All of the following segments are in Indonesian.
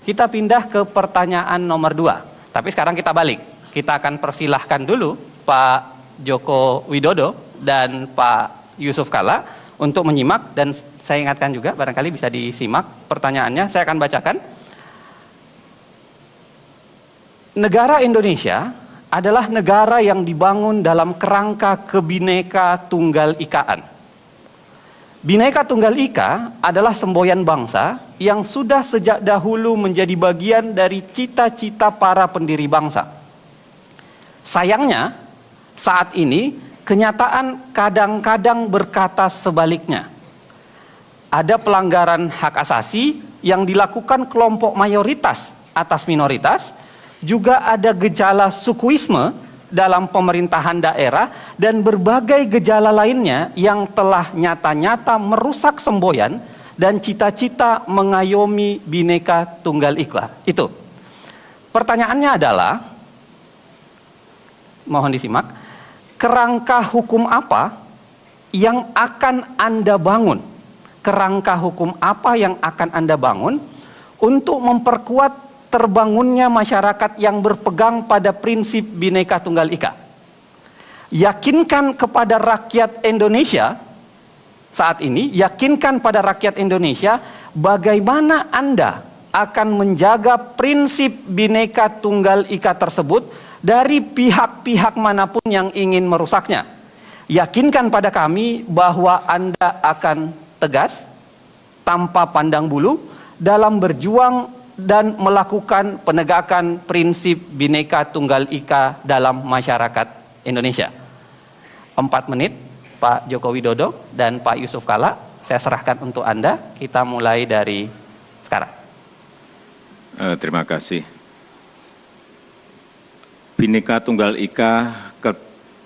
Kita pindah ke pertanyaan nomor 2. Tapi sekarang kita balik. Kita akan persilahkan dulu Pak Joko Widodo dan Pak Yusuf Kalla untuk menyimak, dan saya ingatkan juga barangkali bisa disimak pertanyaannya. Saya akan bacakan. Negara Indonesia adalah negara yang dibangun dalam kerangka Kebineka Tunggal Ikaan. Bhinneka Tunggal Ika adalah semboyan bangsa yang sudah sejak dahulu menjadi bagian dari cita-cita para pendiri bangsa. Sayangnya, saat ini kenyataan kadang-kadang berkata sebaliknya. Ada pelanggaran hak asasi yang dilakukan kelompok mayoritas atas minoritas, juga ada gejala sukuisme dalam pemerintahan daerah dan berbagai gejala lainnya yang telah nyata-nyata merusak semboyan dan cita-cita mengayomi Bhinneka Tunggal Ika. Itu. Pertanyaannya adalah, mohon disimak, kerangka hukum apa yang akan Anda bangun? Kerangka hukum apa yang akan Anda bangun untuk memperkuat terbangunnya masyarakat yang berpegang pada prinsip Bhinneka Tunggal Ika? Yakinkan kepada rakyat Indonesia saat ini, yakinkan pada rakyat Indonesia bagaimana Anda akan menjaga prinsip Bhinneka Tunggal Ika tersebut dari pihak-pihak manapun yang ingin merusaknya. Yakinkan pada kami bahwa Anda akan tegas, tanpa pandang bulu, dalam berjuang dan melakukan penegakan prinsip Bhinneka Tunggal Ika dalam masyarakat Indonesia. 4 menit, Pak Joko Widodo dan Pak Yusuf Kalla, saya serahkan untuk Anda. Kita mulai dari sekarang. Terima kasih. Bhinneka Tunggal Ika,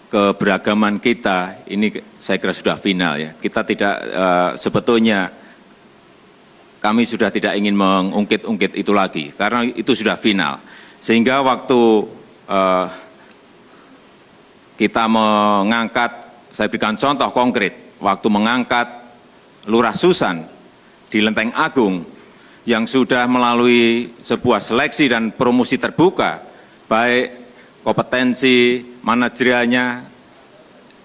keberagaman kita, ini saya kira sudah final ya. Kita tidak, sebetulnya kami sudah tidak ingin mengungkit-ungkit itu lagi, karena itu sudah final. Sehingga waktu kita mengangkat, saya berikan contoh konkret, waktu mengangkat Lurah Susan di Lenteng Agung, yang sudah melalui sebuah seleksi dan promosi terbuka, baik kompetensi manajerialnya,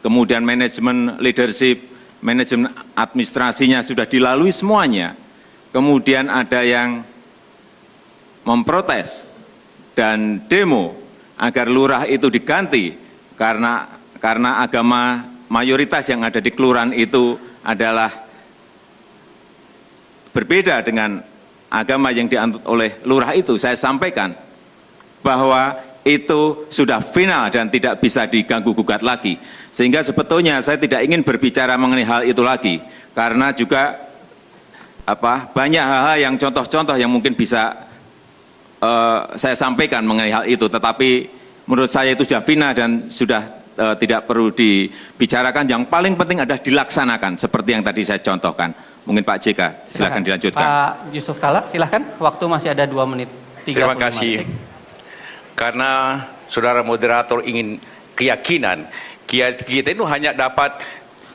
kemudian manajemen leadership, manajemen administrasinya sudah dilalui semuanya. Kemudian ada yang memprotes dan demo agar lurah itu diganti karena agama mayoritas yang ada di kelurahan itu adalah berbeda dengan agama yang dianut oleh lurah itu. Saya sampaikan bahwa itu sudah final dan tidak bisa diganggu-gugat lagi. Sehingga sebetulnya saya tidak ingin berbicara mengenai hal itu lagi, karena juga banyak hal-hal yang contoh-contoh yang mungkin bisa saya sampaikan mengenai hal itu, tetapi menurut saya itu sudah final dan sudah tidak perlu dibicarakan. Yang paling penting adalah dilaksanakan seperti yang tadi saya contohkan. Mungkin Pak JK, silakan dilanjutkan. Pak Yusuf Kalla, silakan. Waktu masih ada 2 menit 35 Terima kasih. detik. Karena saudara moderator ingin keyakinan, kita itu hanya dapat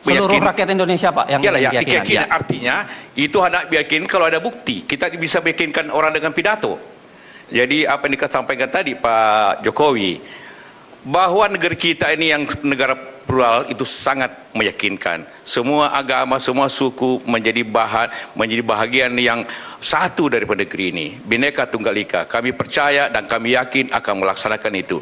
seluruh rakyat Indonesia, Pak, yang keyakinan. Artinya itu hendak yakin kalau ada bukti. Kita bisa meyakinkan orang dengan pidato. Jadi apa yang disampaikan tadi Pak Jokowi, bahwa negara kita ini yang negara plural itu sangat meyakinkan. Semua agama, semua suku menjadi bahagian yang satu daripada negeri ini. Bhinneka Tunggal Ika. Kami percaya dan kami yakin akan melaksanakan itu.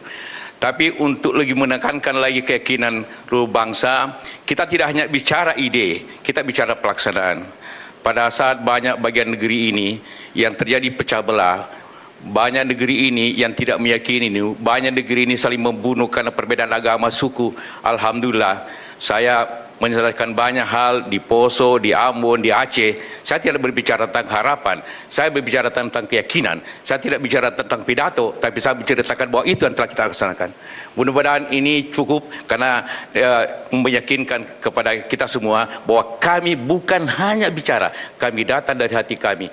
Tapi untuk lebih menekankan lagi keyakinan seluruh bangsa, kita tidak hanya bicara ide, kita bicara pelaksanaan. Pada saat banyak bagian negeri ini yang terjadi pecah belah, banyak negeri ini yang tidak meyakini ini, banyak negeri ini saling membunuh karena perbedaan agama, suku. Alhamdulillah, saya menyelesaikan banyak hal di Poso, di Ambon, di Aceh. Saya tidak berbicara tentang harapan, saya berbicara tentang keyakinan. Saya tidak bicara tentang pidato, tapi saya menceritakan bahwa itu yang telah kita laksanakan. Mudah-mudahan ini cukup karena meyakinkan kepada kita semua bahwa kami bukan hanya bicara, kami datang dari hati kami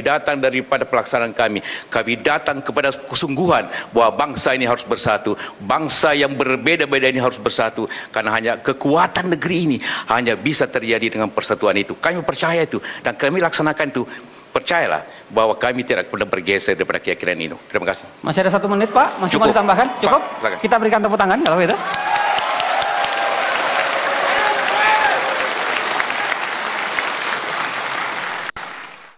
datang daripada pelaksanaan kami datang kepada kesungguhan bahwa bangsa ini harus bersatu, bangsa yang berbeda-beda ini harus bersatu, karena hanya kekuatan negeri ini hanya bisa terjadi dengan persatuan itu. Kami percaya itu dan kami laksanakan itu. percayalah bahwa kami tidak pernah bergeser daripada keyakinan itu. Terima kasih. Masih ada 1 menit Pak, masih mau Cukup. ditambahkan? Cukup? Pak, silakan. Kita berikan tepuk tangan kalau itu.